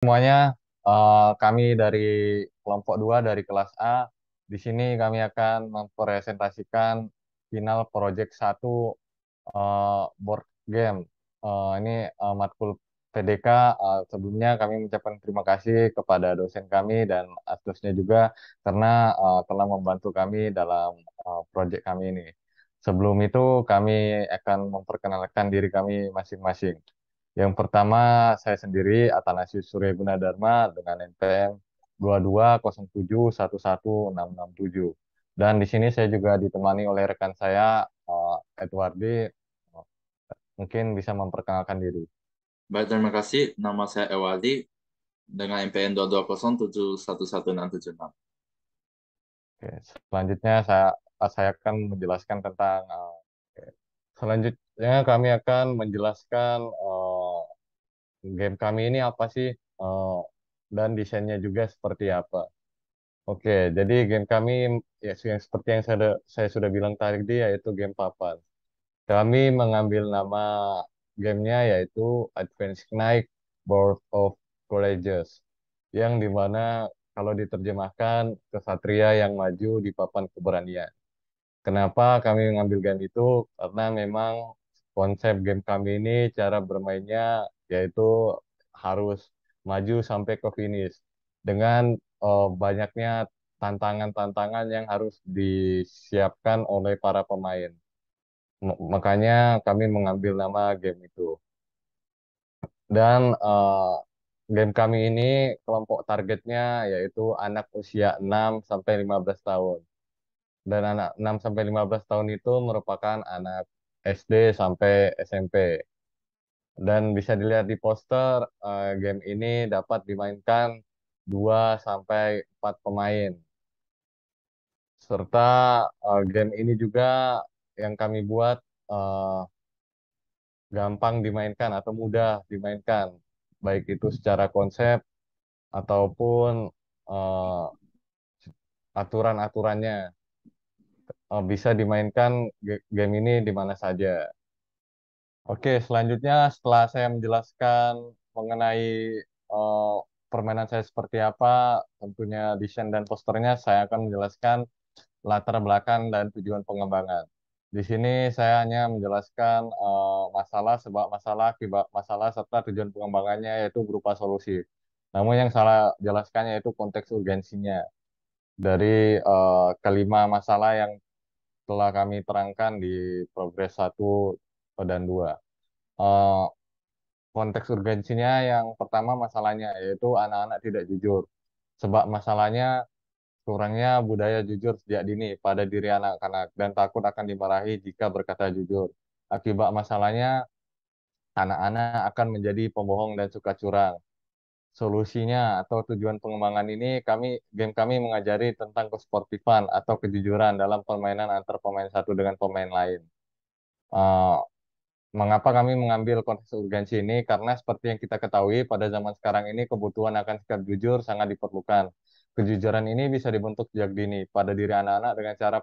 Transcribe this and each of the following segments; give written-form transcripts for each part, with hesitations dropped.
Semuanya, kami dari kelompok 2 dari kelas A. Di sini kami akan mempresentasikan final project satu board game. Ini matkul PDK. Sebelumnya kami mengucapkan terima kasih kepada dosen kami dan asdosnya juga karena telah membantu kami dalam project kami ini. Sebelum itu kami akan memperkenalkan diri kami masing-masing. Yang pertama, saya sendiri Athanasius Surya Gunadarma dengan NPM 2207111667. Dan di sini saya juga ditemani oleh rekan saya, Edwardi. Mungkin bisa memperkenalkan diri. Baik, terima kasih. Nama saya Ewaldi dengan NPM 220711676. Oke, selanjutnya saya akan menjelaskan tentang oke. Selanjutnya kami akan menjelaskan game kami ini apa sih, eh, dan desainnya juga seperti apa. Oke, jadi game kami ya yang seperti yang saya sudah bilang tadi yaitu game papan. Kami mengambil nama gamenya yaitu Advance Night Board of Courageous, yang dimana kalau diterjemahkan kesatria yang maju di papan keberanian. Kenapa kami mengambil game itu? Karena memang konsep game kami ini cara bermainnya yaitu harus maju sampai ke finish dengan banyaknya tantangan-tantangan yang harus disiapkan oleh para pemain. Makanya kami mengambil nama game itu. Dan game kami ini kelompok targetnya yaitu anak usia 6 sampai 15 tahun. Dan anak 6 sampai 15 tahun itu merupakan anak SD sampai SMP. Dan bisa dilihat di poster, game ini dapat dimainkan 2 sampai 4 pemain. Serta game ini juga yang kami buat eh, gampang dimainkan atau mudah dimainkan, baik itu secara konsep ataupun eh, aturan-aturannya. Bisa dimainkan game ini di mana saja. Oke, selanjutnya setelah saya menjelaskan mengenai eh, permainan saya seperti apa, tentunya desain dan posternya, saya akan menjelaskan latar belakang dan tujuan pengembangan. Di sini saya hanya menjelaskan masalah, sebab masalah, akibat masalah, serta tujuan pengembangannya yaitu berupa solusi. Namun yang salah jelaskan yaitu konteks urgensinya dari kelima masalah yang telah kami terangkan di progres satu dan 2. Eh, Konteks urgensinya yang pertama masalahnya yaitu anak-anak tidak jujur. Sebab masalahnya kurangnya budaya jujur sejak dini pada diri anak-anak dan takut akan dimarahi jika berkata jujur. Akibat masalahnya, anak-anak akan menjadi pembohong dan suka curang. Solusinya atau tujuan pengembangan ini, game kami mengajari tentang kesportifan atau kejujuran dalam permainan antar pemain satu dengan pemain lain. Eh, Mengapa kami mengambil konteks urgensi ini? Karena seperti yang kita ketahui, pada zaman sekarang ini kebutuhan akan sikap jujur sangat diperlukan. Kejujuran ini bisa dibentuk sejak dini pada diri anak-anak dengan cara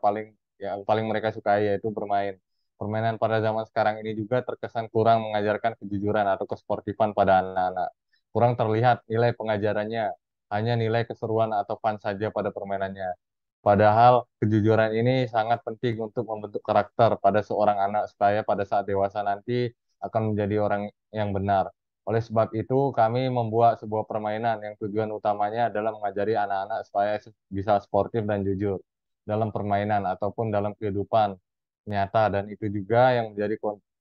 yang paling mereka sukai yaitu bermain. Permainan pada zaman sekarang ini juga terkesan kurang mengajarkan kejujuran atau kesportifan pada anak-anak. Kurang terlihat nilai pengajarannya, hanya nilai keseruan atau fun saja pada permainannya. Padahal kejujuran ini sangat penting untuk membentuk karakter pada seorang anak supaya pada saat dewasa nanti akan menjadi orang yang benar. Oleh sebab itu, kami membuat sebuah permainan yang tujuan utamanya adalah mengajari anak-anak supaya bisa sportif dan jujur dalam permainan ataupun dalam kehidupan nyata, dan itu juga yang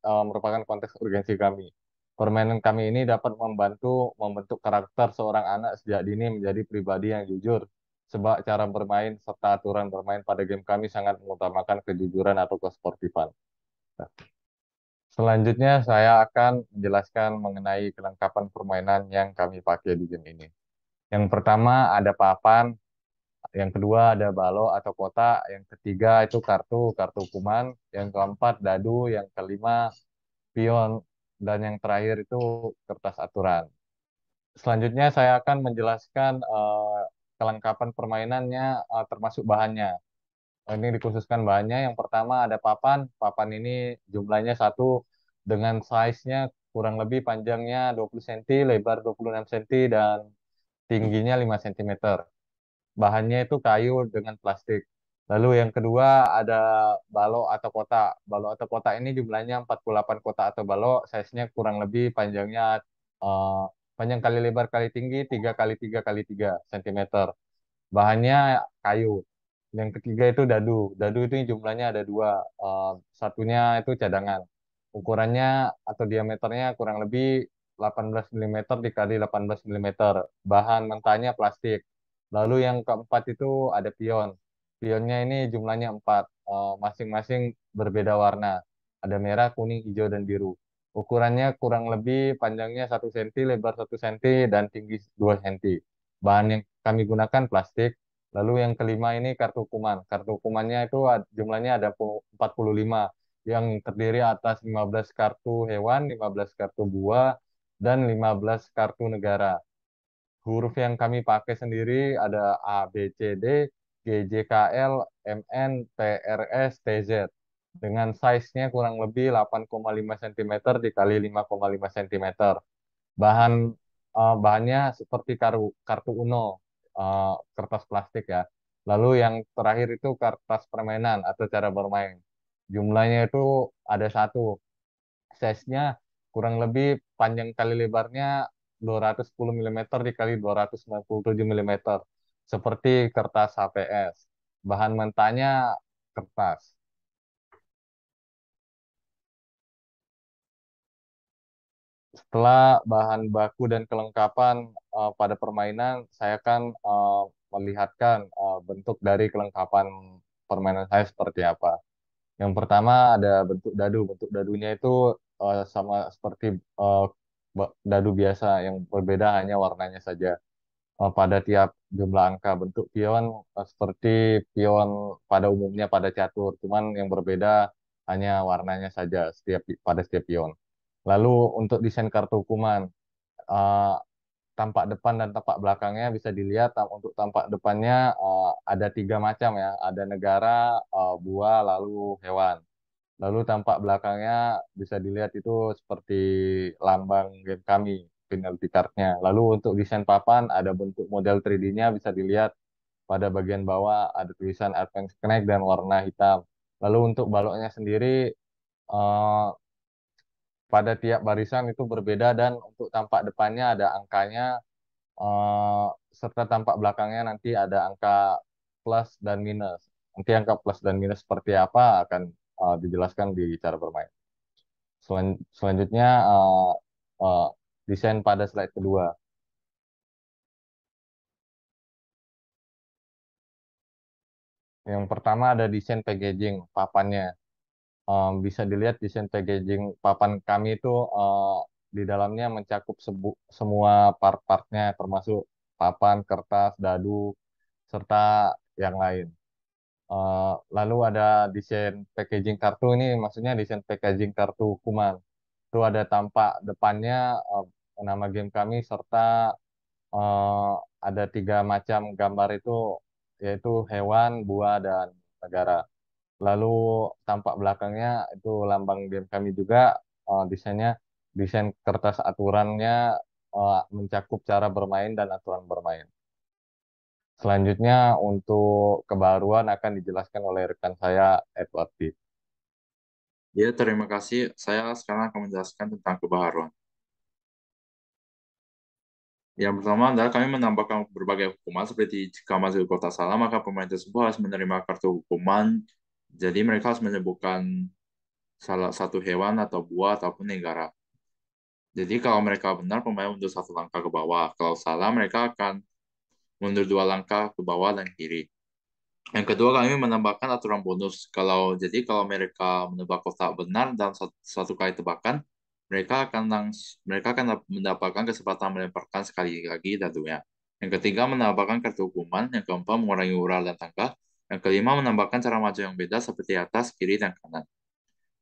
merupakan konteks urgensi kami. Permainan kami ini dapat membantu membentuk karakter seorang anak sejak dini menjadi pribadi yang jujur, sebab cara bermain serta aturan bermain pada game kami sangat mengutamakan kejujuran atau kesportifan. Selanjutnya, saya akan menjelaskan mengenai kelengkapan permainan yang kami pakai di game ini. Yang pertama ada papan, yang kedua ada balo atau kotak, yang ketiga itu kartu kuman, yang keempat dadu, yang kelima pion, dan yang terakhir itu kertas aturan. Selanjutnya saya akan menjelaskan kelengkapan permainannya, termasuk bahannya. Ini dikhususkan bahannya. Yang pertama ada papan. Papan ini jumlahnya satu dengan size-nya kurang lebih panjangnya 20 cm, lebar 26 cm, dan tingginya 5 cm. Bahannya itu kayu dengan plastik. Lalu yang kedua ada balok atau kotak. Balok atau kotak ini jumlahnya 48 kotak atau balok, size-nya kurang lebih panjangnya eh, panjang kali lebar kali tinggi 3 kali 3 kali 3 cm. Bahannya kayu. Yang ketiga itu dadu. Dadu itu jumlahnya ada dua. Satunya itu cadangan. Ukurannya atau diameternya kurang lebih 18 mm dikali 18 mm. Bahan mentahnya plastik. Lalu yang keempat itu ada pion. Pionnya ini jumlahnya empat. Masing-masing berbeda warna. Ada merah, kuning, hijau, dan biru. Ukurannya kurang lebih panjangnya 1 cm, lebar 1 cm, dan tinggi 2 cm. Bahan yang kami gunakan plastik. Lalu yang kelima ini kartu hukuman. Kartu hukumannya itu jumlahnya ada 45 yang terdiri atas 15 kartu hewan, 15 kartu buah, dan 15 kartu negara. Huruf yang kami pakai sendiri ada A, B, C, D, G, J, K, L, M, N, P, R, S, T, Z. Dengan size-nya kurang lebih 8,5 cm dikali 5,5 cm. Bahan bahannya seperti kartu Uno, kertas plastik ya. Lalu yang terakhir itu kertas permainan atau cara bermain. Jumlahnya itu ada satu. Size-nya kurang lebih panjang kali lebarnya 210 mm dikali 297 mm. Seperti kertas HPS. Bahan mentahnya kertas. Setelah bahan baku dan kelengkapan pada permainan, saya kan melihatkan bentuk dari kelengkapan permainan saya seperti apa. Yang pertama ada bentuk dadu. Bentuk dadunya itu sama seperti eh, dadu biasa, yang berbeda hanya warnanya saja. Pada tiap jumlah angka bentuk pion seperti pion pada umumnya pada catur, cuman yang berbeda hanya warnanya saja pada setiap pion. Lalu untuk desain kartu hukuman, eh, tampak depan dan tampak belakangnya bisa dilihat. Untuk tampak depannya ada tiga macam ya, ada negara, buah, lalu hewan. Lalu tampak belakangnya bisa dilihat itu seperti lambang game kami, penalty card-nya. Lalu untuk desain papan ada bentuk model 3D-nya bisa dilihat pada bagian bawah ada tulisan Advance Connect dan warna hitam. Lalu untuk baloknya sendiri eh, pada tiap barisan itu berbeda dan untuk tampak depannya ada angkanya eh, serta tampak belakangnya nanti ada angka plus dan minus. Nanti angka plus dan minus seperti apa akan dijelaskan di cara bermain. Selanjutnya eh, desain pada slide kedua. Yang pertama ada desain packaging papannya. Bisa dilihat desain packaging papan kami itu di dalamnya mencakup semua part-partnya termasuk papan, kertas, dadu, serta yang lain. Lalu ada desain packaging kartu, ini maksudnya desain packaging kartu hukuman. Itu ada tampak depannya nama game kami serta eh, ada tiga macam gambar itu, yaitu hewan, buah, dan negara. Lalu tampak belakangnya itu lambang game kami juga, desainnya desain kertas aturannya mencakup cara bermain dan aturan bermain. Selanjutnya untuk kebaruan akan dijelaskan oleh rekan saya Edward Pitt. Ya, terima kasih. Saya sekarang akan menjelaskan tentang kebaharuan. Yang pertama adalah kami menambahkan berbagai hukuman seperti jika masuk ke kota salah, maka pemain tersebut harus menerima kartu hukuman. Jadi mereka harus menyebutkan salah satu hewan atau buah ataupun negara. Jadi kalau mereka benar, pemain mundur satu langkah ke bawah. Kalau salah, mereka akan mundur dua langkah ke bawah dan kiri. Yang kedua, kami menambahkan aturan bonus. Kalau mereka menebak kotak benar dalam satu kali tebakan, mereka akan mendapatkan kesempatan melemparkan sekali lagi dadunya. Yang ketiga, menambahkan kartu hukuman. Yang keempat, mengurangi ural dan tangga. Yang kelima, menambahkan cara maju yang beda seperti atas, kiri, dan kanan.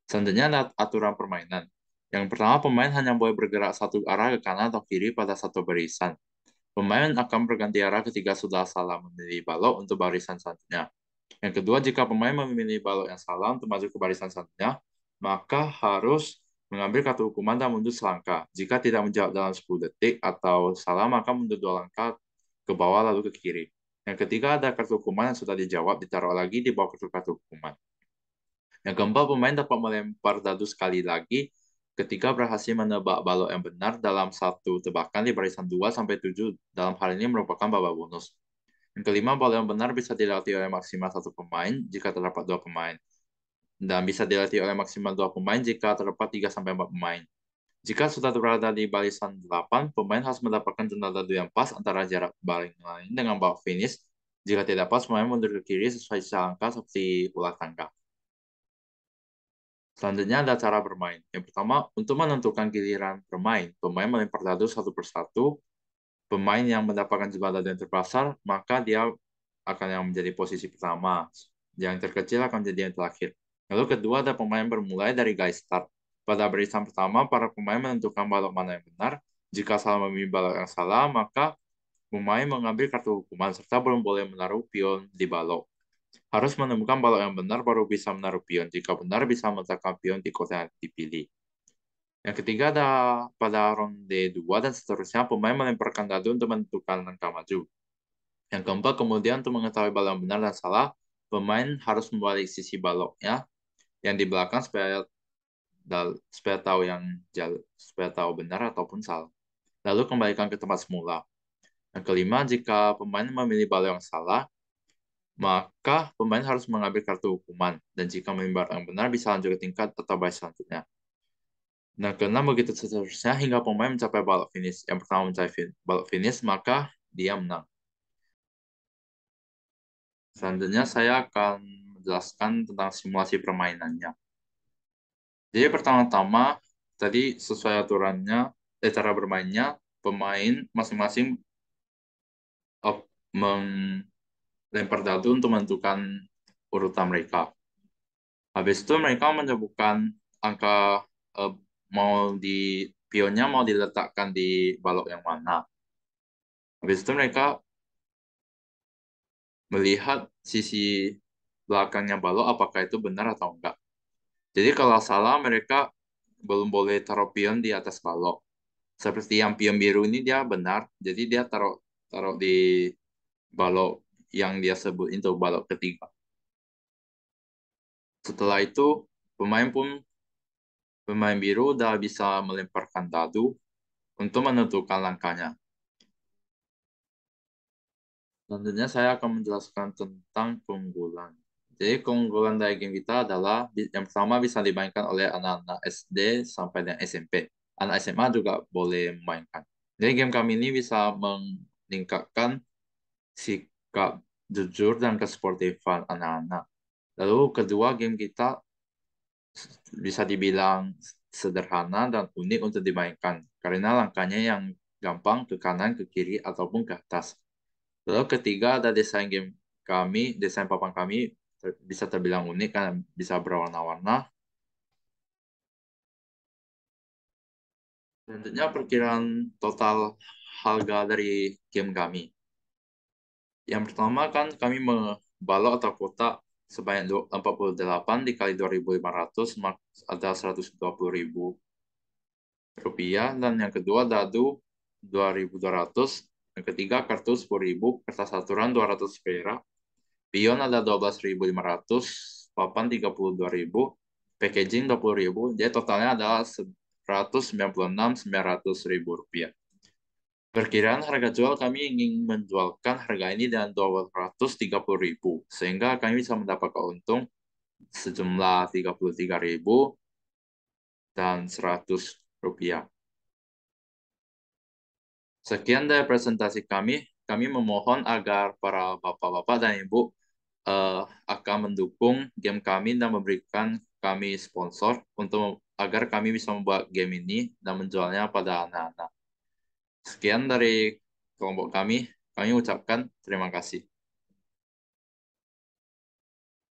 Selanjutnya ada aturan permainan. Yang pertama, pemain hanya boleh bergerak satu arah ke kanan atau kiri pada satu barisan. Pemain akan berganti arah ketika sudah salah memilih balok untuk barisan selanjutnya. Yang kedua, jika pemain memilih balok yang salah untuk maju ke barisan selanjutnya, maka harus mengambil kartu hukuman dan mundur selangkah. Jika tidak menjawab dalam 10 detik atau salah, maka mundur 2 langkah ke bawah lalu ke kiri. Yang ketiga, ada kartu hukuman yang sudah dijawab, ditaruh lagi di bawah kartu hukuman. Yang keempat, pemain dapat melempar dadu sekali lagi ketika berhasil menebak balok yang benar dalam satu tebakan di barisan 2 sampai 7. Dalam hal ini merupakan babak bonus. Yang kelima, balok yang benar bisa dilatih oleh maksimal satu pemain jika terdapat dua pemain. Dan bisa dilatih oleh maksimal dua pemain jika terdapat 3 sampai 4 pemain. Jika sudah berada di barisan 8, pemain harus mendapatkan jumlah dadu yang pas antara jarak baling lain dengan balok finish. Jika tidak pas, pemain mundur ke kiri sesuai sisa angka seperti ulah tangga. Selanjutnya ada cara bermain. Yang pertama, untuk menentukan giliran bermain, pemain melempar dadu satu persatu. Pemain yang mendapatkan jumlah dadu yang terbesar, maka dia akan yang menjadi posisi pertama. Yang terkecil akan menjadi yang terakhir. Lalu kedua, ada pemain bermulai dari garis start. Pada barisan pertama, para pemain menentukan balok mana yang benar. Jika salah memilih balok yang salah, maka pemain mengambil kartu hukuman serta belum boleh menaruh pion di balok. Harus menemukan balok yang benar baru bisa menaruh pion. Jika benar, bisa meletakkan pion di kotak yang dipilih. Yang ketiga ada pada ronde 2 dan seterusnya, pemain melemparkan dadu untuk menentukan langkah maju. Yang keempat, kemudian untuk mengetahui balok yang benar dan salah, pemain harus membalik sisi baloknya yang di belakang supaya tahu benar ataupun salah. Lalu kembalikan ke tempat semula. Yang kelima, jika pemain memilih balok yang salah, maka pemain harus mengambil kartu hukuman. Dan jika memilih balok yang benar, bisa lanjut ke tingkat atau baris selanjutnya. Nah, keenam begitu seterusnya hingga pemain mencapai balok finish. Yang pertama mencapai balok finish, maka dia menang. Selanjutnya saya akan menjelaskan tentang simulasi permainannya. Jadi pertama-tama, tadi sesuai aturannya, cara bermainnya, pemain masing-masing melempar dadu untuk menentukan urutan mereka. Habis itu mereka menyebutkan angka eh, mau di pionnya mau diletakkan di balok yang mana. Habis itu mereka melihat sisi belakangnya balok apakah itu benar atau enggak. Jadi kalau salah mereka belum boleh taruh pion di atas balok. Seperti yang pion biru ini dia benar, jadi dia taruh taruh di balok yang dia sebut itu balok ketiga. Setelah itu pemain biru udah bisa melemparkan dadu untuk menentukan langkahnya. Selanjutnya saya akan menjelaskan tentang keunggulan. Jadi keunggulan dari game kita adalah yang pertama bisa dimainkan oleh anak-anak SD sampai dengan SMP. Anak SMA juga boleh memainkan. Jadi game kami ini bisa meningkatkan sikap jujur dan kesportifan anak-anak. Lalu kedua, game kita bisa dibilang sederhana dan unik untuk dimainkan karena langkahnya yang gampang ke kanan, ke kiri, ataupun ke atas. Lalu ketiga ada desain papan kami bisa terbilang unik kan, bisa berwarna-warna. Selanjutnya perkiraan total harga dari game kami. Yang pertama kan kami membalok atau kotak sebanyak 48 dikali 2.500 ada 120.000 rupiah. Dan yang kedua dadu 2.200. Yang ketiga kartu 10.000, kertas aturan 200 perak. Pion ada 12.500, papan 32.000, packaging 20.000, jadi totalnya adalah 196.900.000 rupiah. Perkiraan harga jual kami ingin menjualkan harga ini dengan 230.000, sehingga kami bisa mendapatkan untung sejumlah 33.000 dan 100 rupiah. Sekian dari presentasi kami. Kami memohon agar para bapak-bapak dan ibu akan mendukung game kami dan memberikan kami sponsor agar kami bisa membuat game ini dan menjualnya pada anak-anak. Sekian dari kelompok kami ucapkan terima kasih.